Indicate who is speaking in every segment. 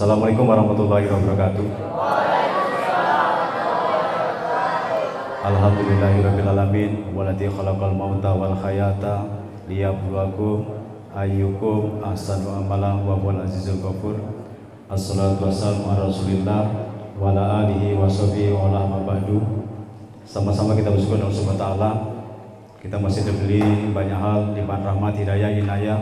Speaker 1: Assalamualaikum warahmatullahi wabarakatuh. Alhamdulillahirrabbilalamin Waladhi khalaqal mauta wal hayata liyabluwakum ayyukum ahsanu amala wa huwal azizul ghafur. Assalatu wassalamu ala rasulillah wa ala alihi wa sahbihi wa ala ma ba'du. Sama-sama kita bersyukur kepada Allah Subhanahu wa taala. Kita masih diberi banyak hal, limpahan rahmat, hidayah, inayah,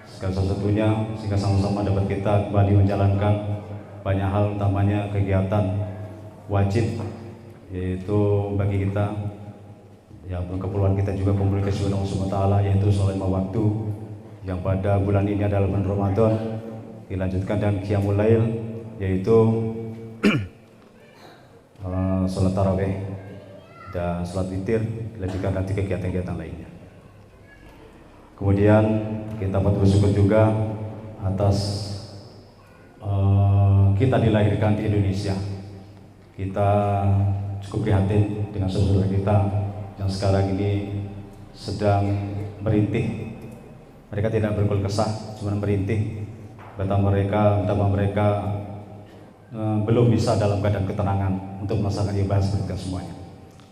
Speaker 1: segala sesuatunya, sehingga sama-sama dapat kita kembali menjalankan banyak hal, utamanya kegiatan wajib, yaitu bagi kita ya keperluan kita juga komunikasi dengan Allah Subhanahu wa taala, yaitu sholat 5 waktu yang pada bulan ini adalah bulan Ramadan, dilanjutkan dengan qiyamul lail, yaitu sholat tarawih dan sholat witir, dilanjutkan nanti kegiatan-kegiatan lainnya. Kemudian kita patut bersyukur juga atas kita dilahirkan di Indonesia. Kita cukup prihatin dengan saudara kita yang sekarang ini sedang merintih. Mereka tidak berkeluh kesah, cuma merintih. Betapa mereka belum bisa dalam keadaan ketenangan untuk melaksanakan ibadah seperti itu semuanya.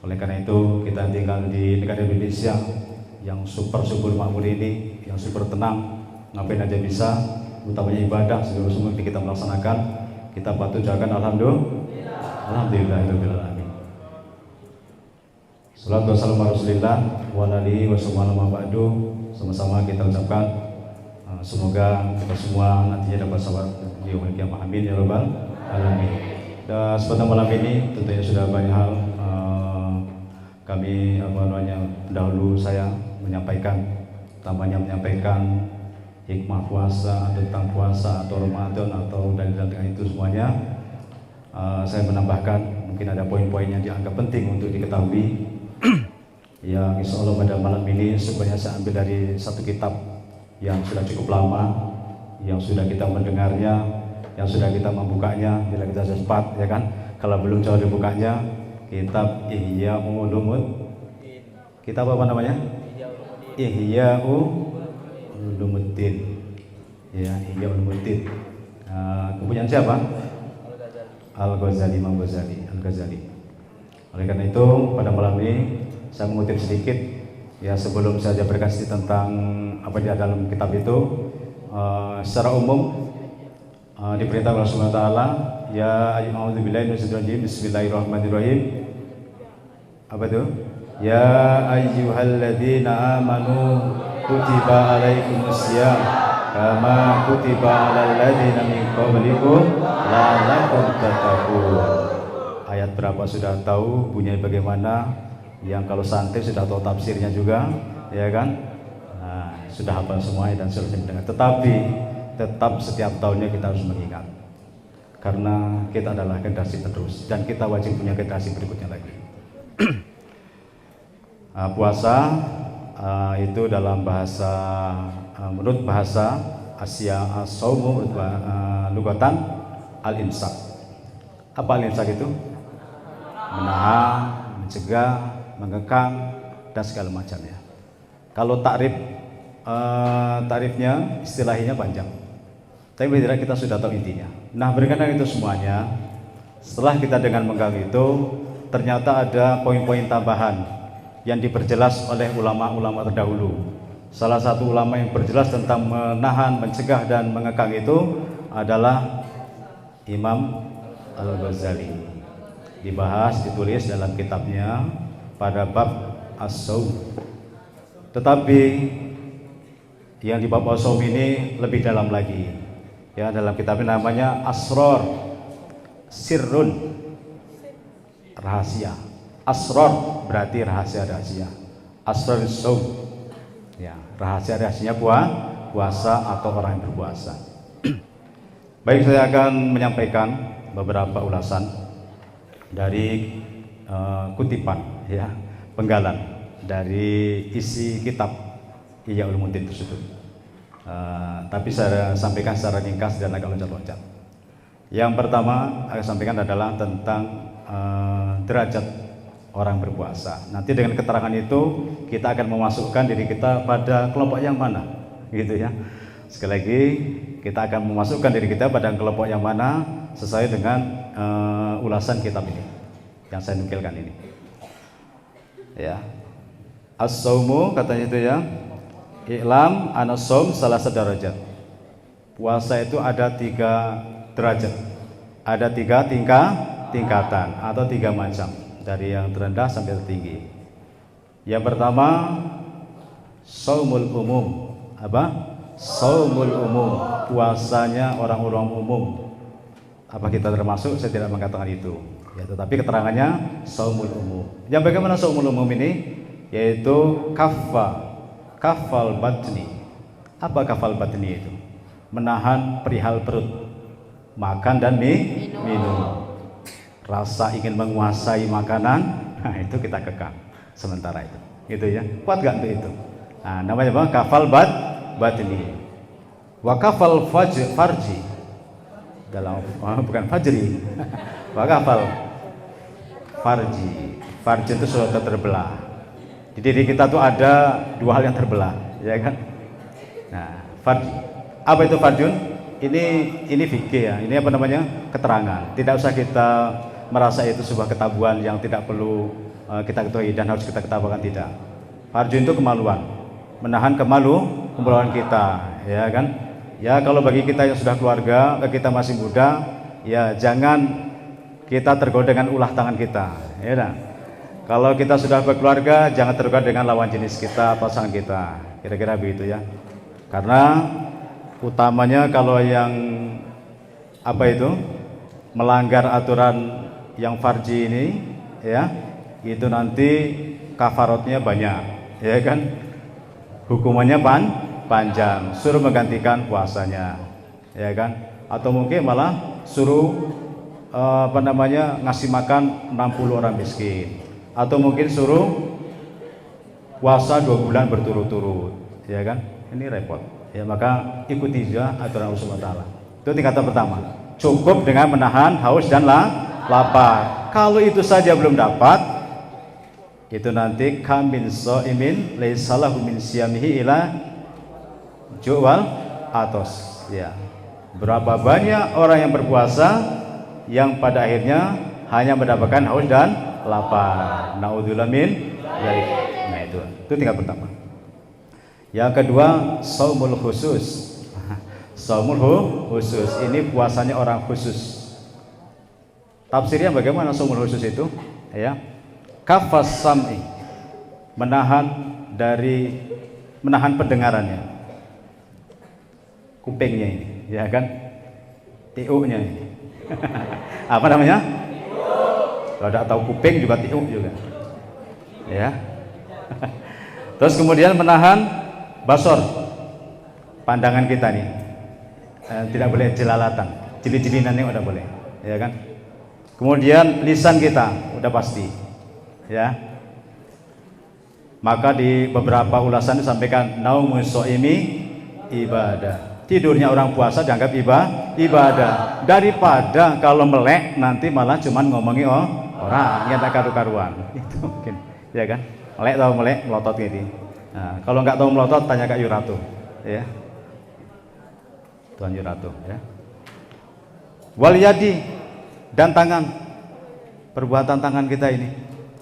Speaker 1: Oleh karena itu kita tinggal di negara Indonesia yang super subur makmur ini, yang super tenang, ngapain aja bisa, utamanya ibadah semua kita melaksanakan. Kita patut ucapkan alhamdulillahirobbilalamin. Salatu wassalamu ala rasulillah wa alihi wa ba'du. Sama-sama kita ucapkan semoga kita semua nantinya dapat sabar di yaumil qiyamah, amin ya rabbal alamin. Dan sebentar malam ini tentunya sudah banyak hal kami pendahulu saya menyampaikan, utamanya menyampaikan hikmah puasa, tentang puasa atau Ramadan atau dalil-dalil itu semuanya. Saya menambahkan mungkin ada poin-poin yang dianggap penting untuk diketahui yang insya Allah pada malam ini sebenarnya saya ambil dari satu kitab yang sudah cukup lama, yang sudah kita mendengarnya, yang sudah kita membukanya, bila kita sempat ya kan. Kalau belum coba dibukanya, kitab Ihya Ulumuddin. Kitab apa namanya? Ihya Ulumuddin. Ya, Ihya Ulumuddin. Kepunyaan siapa? Al-Ghazali, Imam Ghazali, Al-Ghazali. Oleh karena itu pada malam ini saya mengutip sedikit ya, sebelum saya berkasih tentang apa di dalam kitab itu. Secara umum diperintah oleh Allah Subhanahu wa taala, ya ayyuhalladzina amanu bismillahirrahmanirrahim. Apa itu? Ya ayyuhalladzina amanu kutiba alaikumussyam kama kutiba alal ladzina min qablikum la'allakum tattaqun. Ayat berapa sudah tahu, bunyinya bagaimana? Yang kalau santai sudah tahu tafsirnya juga, ya kan? Nah, sudah hafal semuanya dan sudah mendengar. Tetapi tetap setiap tahunnya kita harus mengingat, karena kita adalah generasi penerus dan kita wajib punya generasi berikutnya lagi. Puasa itu dalam bahasa menurut bahasa Asia as-saumu lugatan al-imsak. Apa al-imsak itu? Menahan, mencegah, mengekang dan segala macamnya. Kalau tarifnya istilahnya panjang, tapi tidak, kita sudah tahu intinya. Nah, berkenaan itu semuanya, setelah kita dengan menggali itu, ternyata ada poin-poin tambahan yang diperjelas oleh ulama-ulama terdahulu. Salah satu ulama yang berjelas tentang menahan, mencegah dan mengekang itu adalah Imam Al-Ghazali. Dibahas, ditulis dalam kitabnya pada bab as-saum. Tetapi yang di bab as-saum ini lebih dalam lagi. Ya, dalam kitabnya namanya Asror Sirrun, rahasia. Asror berarti rahasia-rahasia. Asror saum, ya, rahasia-rahasianya puasa atau orang yang berpuasa. Baik, saya akan menyampaikan beberapa ulasan dari kutipan, ya, penggalan dari isi kitab Ihya Ulumuddin tersebut. Tapi saya sampaikan secara ringkas dan agak loncat-loncat. Yang pertama saya sampaikan adalah tentang derajat orang berpuasa. Nanti dengan keterangan itu kita akan memasukkan diri kita pada kelompok yang mana, gitu ya. Sekali lagi kita akan memasukkan diri kita pada kelompok yang mana sesuai dengan ulasan kitab ini yang saya nukilkan ini. Ya. As-saumu katanya itu ya. I'lam an-saum salasat darajat. Puasa itu ada 3 derajat. Ada 3 tingkatan atau 3 macam, dari yang terendah sampai tertinggi. Yang pertama saumul umum. Apa? Saumul umum, puasanya orang-orang umum. Apa kita termasuk? Saya tidak mengatakan itu. Ya, tetapi keterangannya saumul umum. Yang bagaimana saumul umum ini? Yaitu kafal batni. Apa kafal batni itu? Menahan perihal perut, makan dan minum. Rasa ingin menguasai makanan, nah itu kita kekang sementara itu. Gitu ya. Kuat gak untuk itu? Nah, namanya apa? Kafal batni. Wa kafal farji. Dalam bukan fajri. Wa kafal farji. Farji itu suatu terbelah. Di diri kita tuh ada 2 hal yang terbelah, ya kan? Nah, farji. Apa itu farjun? Ini fikih ya. Ini apa namanya? Keterangan. Tidak usah kita merasa itu sebuah ketabuhan yang tidak perlu kita ketahui dan harus kita ketahukan, tidak. Farjun itu kemaluan. Menahan kemaluan kita, ya kan? Ya, kalau bagi kita yang sudah keluarga, kita masih muda, ya jangan kita tergoda dengan ulah tangan kita, ya kan? Kalau kita sudah berkeluarga, jangan tergoda dengan lawan jenis kita, pasangan kita, kira-kira begitu ya. Karena utamanya kalau yang apa itu melanggar aturan yang farji ini, ya, itu nanti kafaratnya banyak, ya kan? Hukumannya panjang, suruh menggantikan puasanya, ya kan? Atau mungkin malah suruh ngasih makan 60 orang miskin, atau mungkin suruh puasa 2 bulan berturut-turut, ya kan? Ini repot. Ya, maka ikuti juga aturan Allah Subhanahu wa taala. Itu tingkatan pertama. Cukup dengan menahan haus dan lapar. Kalau itu saja belum dapat, itu nanti kamin shaimin laisa lahu min siyamihi ila ju'wal atos. Ya. Berapa banyak orang yang berpuasa yang pada akhirnya hanya mendapatkan haus dan lapar. Naudzubillah min dzalik. Nah, itu tingkat pertama. Yang kedua, saumul khusus. Saumul khusus ini puasanya orang khusus. Tafsirnya bagaimana saumul khusus itu? Ya. Kafas sam'i, menahan pendengarannya, kupingnya ini, ya kan? TU-nya ini. Apa namanya? Kalau tidak tahu kuping juga TU juga. Ya. Terus kemudian menahan basor, pandangan kita nih. Tidak boleh jelalatan, jeli-jelinan ini udah boleh, ya kan? Kemudian lisan kita udah pasti, ya. Maka di beberapa ulasan disampaikan naumus shaimi ibadah. Tidurnya orang puasa dianggap ibadah. Daripada kalau melek nanti malah cuman ngomongi orang yang tak karu-karuan. Itu mungkin, ya kan? Melek tahu melek, melotot gitu. Nah, kalau nggak tahu melotot tanya Kak Yuratu, ya. Tuan Yuratu, ya. Wal yadi, dan tangan. Perbuatan tangan kita ini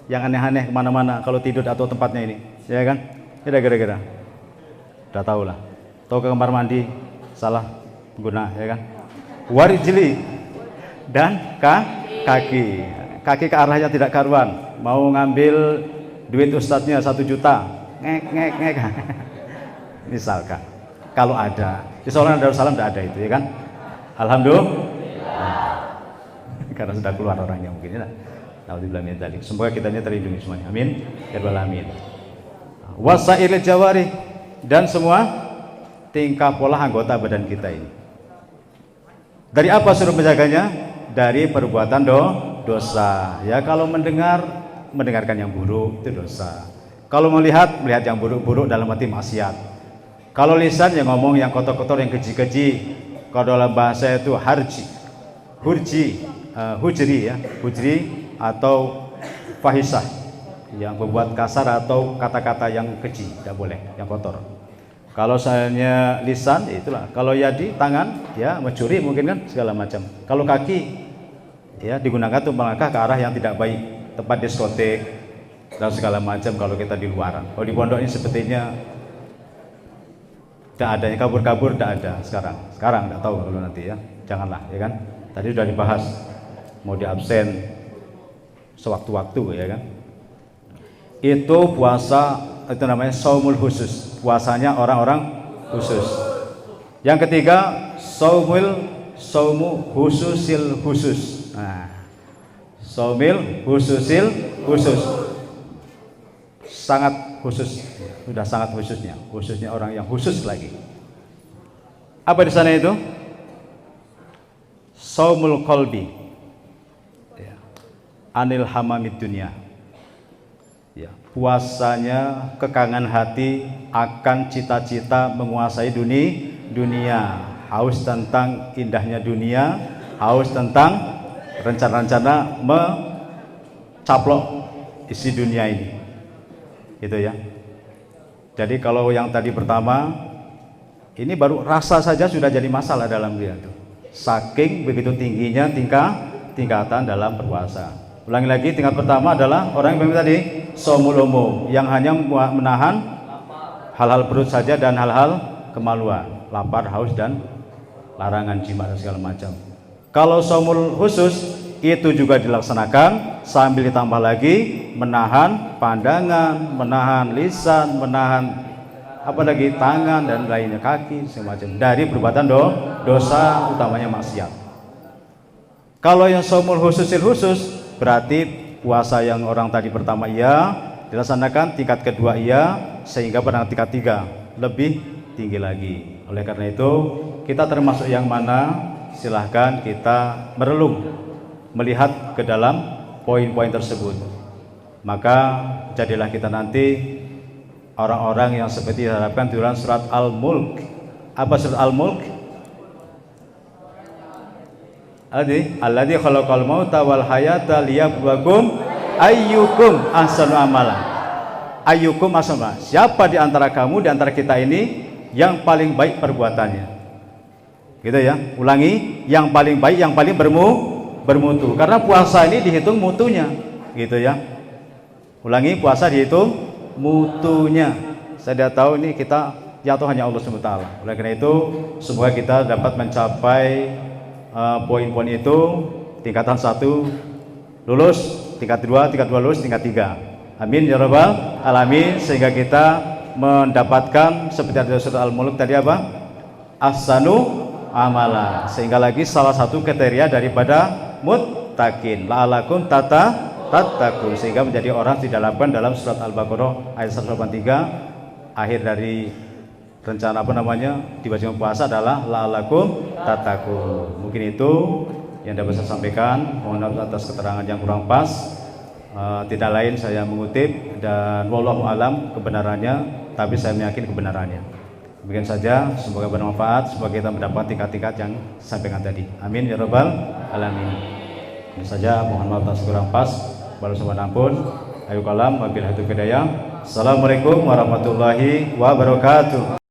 Speaker 1: yang aneh-aneh kemana-mana kalau tidur atau tempatnya ini, ya kan? Kira-kira udah tahu lah. Tahu ke kamar mandi salah guna, ya kan? Warijli, dan kaki ke arah yang tidak karuan. Mau ngambil duit ustadznya 1 juta, ngek misalkan, kalau ada. Di Solana Darussalam tidak ada itu, ya kan? Alhamdulillah. Karena sudah keluar orangnya mungkin, ya. Semoga kita ini terlindungi semuanya. Amin. Ya rabbal alamin. Wasailil jawari, dan semua tingkah pola anggota badan kita ini. Dari apa suruh menjaganya? Dari perbuatan dosa. Ya, kalau mendengarkan yang buruk itu dosa. Kalau melihat yang buruk-buruk dalam arti maksiat. Kalau lisan yang ngomong yang kotor-kotor, yang keji-keji. Kalau dalam bahasa itu hujri ya, hujri atau fahisah, yang membuat kasar atau kata-kata yang keji, tidak boleh, yang kotor. Kalau sayanya lisan, itulah. Kalau yadi, tangan, ya mencuri mungkin kan segala macam. Kalau kaki, ya digunakan untuk melangkah ke arah yang tidak baik, tempat diskotik dan segala macam. Kalau kita di luar, kalau di pondok ini sepertinya tidak ada, kabur-kabur tidak ada sekarang. Sekarang tidak tahu kalau nanti ya, janganlah, ya kan. Tadi sudah dibahas, mau di absen sewaktu-waktu, ya kan. Itu puasa, itu namanya saumul khusus, puasanya orang-orang khusus. Yang ketiga, saumu khususil khusus. Nah, saumil khususil khusus, sangat khusus, sudah sangat khususnya orang yang khusus lagi. Apa di sana itu? Saumul qalbi, ya, anil hamamid dunia. Ya, puasanya kekangan hati akan cita-cita menguasai dunia, haus tentang indahnya dunia, haus tentang rencana-rencana mencaplok isi dunia ini. Gitu ya. Jadi kalau yang tadi pertama, ini baru rasa saja sudah jadi masalah dalam dia itu. Saking begitu tingginya tingkatan dalam berpuasa. Ulangi lagi, tingkat pertama adalah orang yang tadi saumul umum, yang hanya menahan hal-hal perut saja dan hal-hal kemaluan, lapar, haus dan larangan jima dan segala macam. Kalau saumul khusus itu juga dilaksanakan sambil ditambah lagi menahan pandangan, menahan lisan, menahan apalagi tangan dan lainnya, kaki semacam dari perbuatan dosa, utamanya maksiat. Kalau yang saumul khususil khusus berarti puasa yang orang tadi pertama iya dilaksanakan, tingkat kedua iya, sehingga pada tingkat tiga lebih tinggi lagi. Oleh karena itu kita termasuk yang mana? Silahkan kita merelung, melihat ke dalam poin-poin tersebut. Maka jadilah kita nanti orang-orang yang seperti diharapkan di dalam surat Al-Mulk. Apa surat Al-Mulk? Alladzi khalaqal mauta wal hayata liyabluwakum ayyukum ahsanu amala. Ayyukum ahsanu. Siapa di antara kamu, di antara kita ini yang paling baik perbuatannya? Gitu ya. Ulangi, yang paling baik, yang paling bermutu. Karena puasa ini dihitung mutunya, gitu ya. Ulangi, puasa dihitung mutunya. Saya tidak tahu ini kita jatuh hanya Allah SWT. Oleh karena itu semoga kita dapat mencapai poin-poin itu. Tingkatan 1 lulus, tingkat 2 lulus, tingkat 3. Amin ya rabbal alamin. Sehingga kita mendapatkan seperti ada surat Al-Mulk tadi apa? Ahsanu amala. Sehingga lagi salah satu kriteria daripada muttaqin, la'alakum tattaqun, sehingga menjadi orang didalamkan dalam surat Al-Baqarah ayat 183. Akhir dari rencana dibaca puasa adalah la'alakum tattaqun. Mungkin itu yang dapat saya sampaikan. Mohon maaf atas keterangan yang kurang pas. Tidak lain saya mengutip dan wallahu alam kebenarannya, tapi saya meyakini kebenarannya. Demikian saja, semoga bermanfaat, semoga kita mendapat tingkat-tingkat yang sampaikan tadi. Amin ya rabbal alamin. Ini saja, mohon maaf atas kurang pas. Baru sobat ampun. Ayo kalam wabillahi taufiq hidayah. Assalamualaikum warahmatullahi wabarakatuh.